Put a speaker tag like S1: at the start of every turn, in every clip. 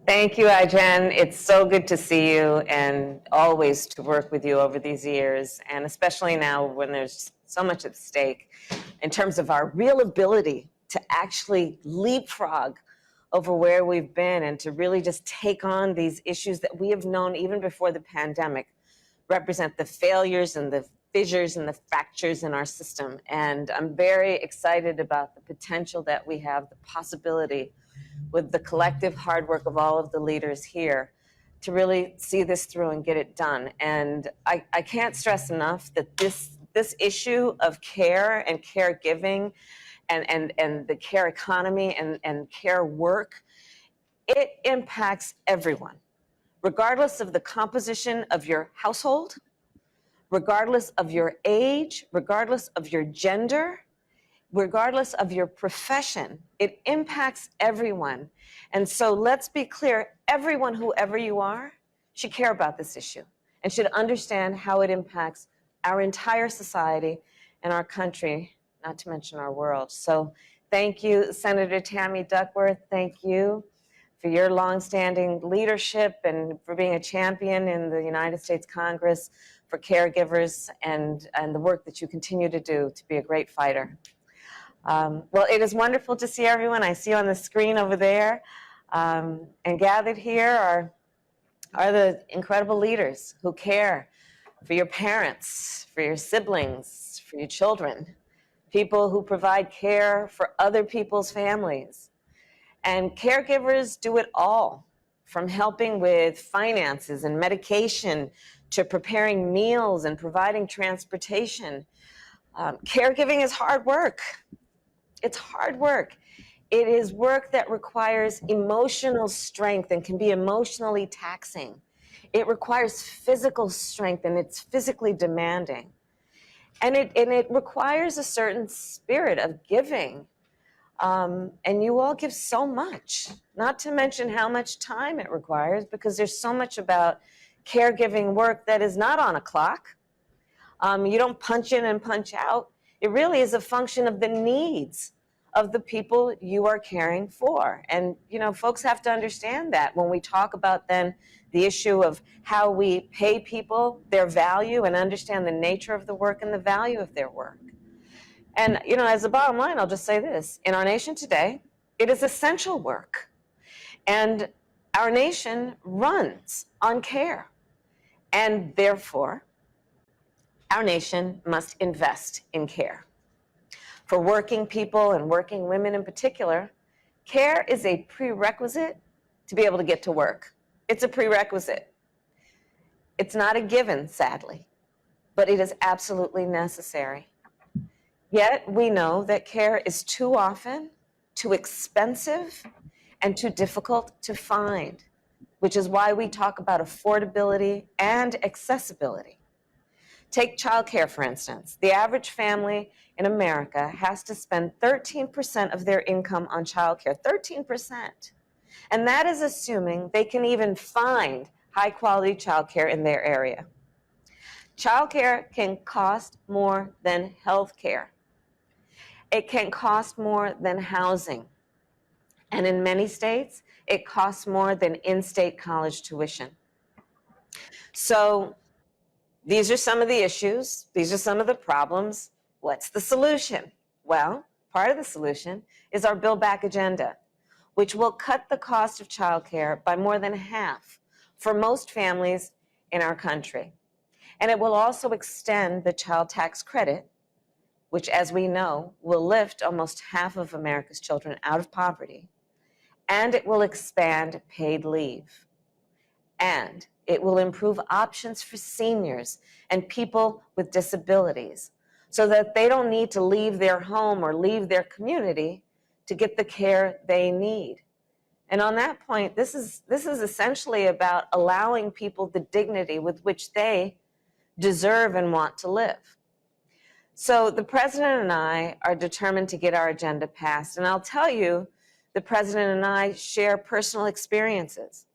S1: Thank you, Ijen. It's so good to see you and always to work with you over these years, and especially now when there's so much at stake in terms of our real ability to actually leapfrog over where we've been and to really just take on these issues that we have known even before the pandemic represent the failures and the fissures and the fractures in our system. And I'm very excited about the potential that we have, the possibility with the collective hard work of all of the leaders here to really see this through and get it done. And I can't stress enough that this issue of care and caregiving and the care economy and care work, it impacts everyone, regardless of the composition of your household, regardless of your age, regardless of your gender, regardless of your profession. It impacts everyone. And so let's be clear, everyone, whoever you are, should care about this issue and should understand how it impacts our entire society and our country, not to mention our world. So thank you, Senator Tammy Duckworth. Thank you for your longstanding leadership and for being a champion in the United States Congress for caregivers and the work that you continue to do to be a great fighter. Well, it is wonderful to see everyone. I see you on the screen over there. And gathered here are the incredible leaders who care for your parents, for your siblings, for your children, people who provide care for other people's families. And caregivers do it all, from helping with finances and medication to preparing meals and providing transportation. Caregiving is hard work. It's hard work. It is work that requires emotional strength and can be emotionally taxing. It requires physical strength and it's physically demanding. And it requires a certain spirit of giving. And you all give so much, not to mention how much time it requires, because there's so much about caregiving work that is not on a clock. You don't punch in and punch out. It really is a function of the needs of the people you are caring for. And, you know, folks have to understand that when we talk about then the issue of how we pay people their value and understand the nature of the work and the value of their work. And, you know, as a bottom line, I'll just say this. In our nation today, it is essential work. And our nation runs on care. And therefore, our nation must invest in care. For working people and working women in particular, care is a prerequisite to be able to get to work. It's a prerequisite. It's not a given, sadly, but it is absolutely necessary. Yet we know that care is too often too expensive and too difficult to find, which is why we talk about affordability and accessibility. Take childcare, for instance. The average family in America has to spend 13% of their income on childcare, 13%. And that is assuming they can even find high-quality childcare in their area. Childcare can cost more than health care. It can cost more than housing. And in many states, it costs more than in-state college tuition. So these are some of the issues. These are some of the problems. What's the solution? Well, part of the solution is our Build Back agenda, which will cut the cost of childcare by more than half for most families in our country. And it will also extend the child tax credit, which, as we know, will lift almost half of America's children out of poverty. And it will expand paid leave. And it will improve options for seniors and people with disabilities so that they don't need to leave their home or leave their community to get the care they need. And on that point, this is essentially about allowing people the dignity with which they deserve and want to live. So the president and I are determined to get our agenda passed. And I'll tell you, the president and I share personal experiences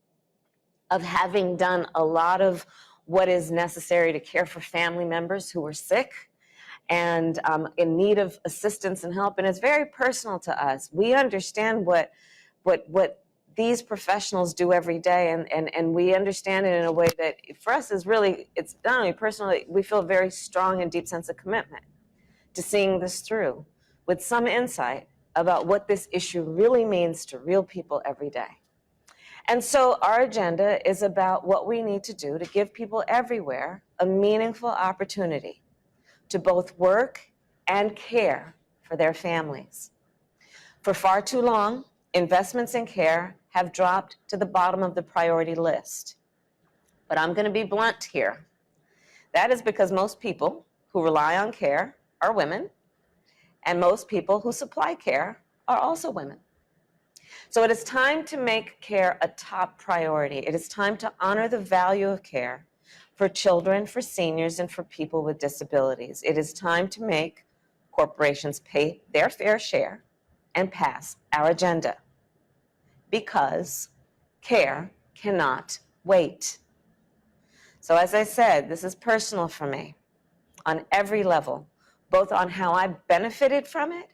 S1: of having done a lot of what is necessary to care for family members who are sick and in need of assistance and help. And it's very personal to us. We understand what these professionals do every day, and we understand it in a way that for us is really, it's not only personally, we feel a very strong and deep sense of commitment to seeing this through with some insight about what this issue really means to real people every day. And so our agenda is about what we need to do to give people everywhere a meaningful opportunity to both work and care for their families. For far too long, investments in care have dropped to the bottom of the priority list. But I'm going to be blunt here. That is because most people who rely on care are women, and most people who supply care are also women. So it is time to make care a top priority. It is time to honor the value of care for children, for seniors, and for people with disabilities. It is time to make corporations pay their fair share and pass our agenda, because care cannot wait. So as I said, this is personal for me on every level, both on how I benefited from it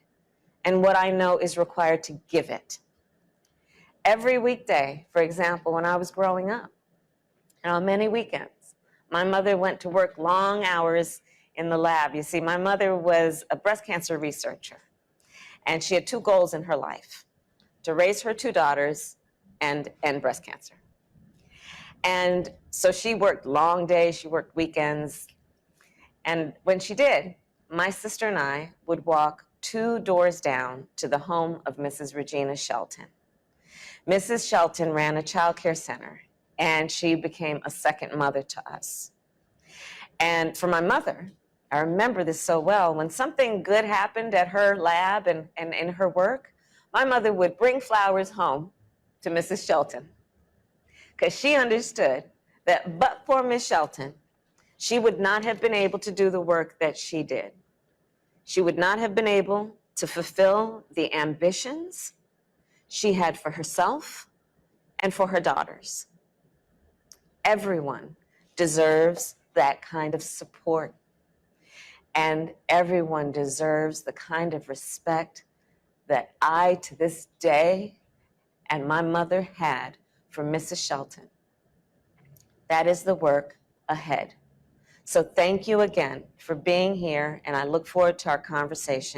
S1: and what I know is required to give it. Every weekday, for example, when I was growing up, and on many weekends, my mother went to work long hours in the lab. You see, my mother was a breast cancer researcher, and she had two goals in her life: to raise her two daughters and end breast cancer. And so she worked long days, she worked weekends, and when she did, my sister and I would walk 2 doors down to the home of Mrs. Regina Shelton. Mrs. Shelton ran a child care center, and she became a second mother to us. And for my mother, I remember this so well, when something good happened at her lab and in her work, my mother would bring flowers home to Mrs. Shelton, because she understood that but for Miss Shelton, she would not have been able to do the work that she did. She would not have been able to fulfill the ambitions she had for herself and for her daughters. Everyone deserves that kind of support, and everyone deserves the kind of respect that I, to this day, and my mother had for Mrs. Shelton. That is the work ahead. So thank you again for being here, and I look forward to our conversation.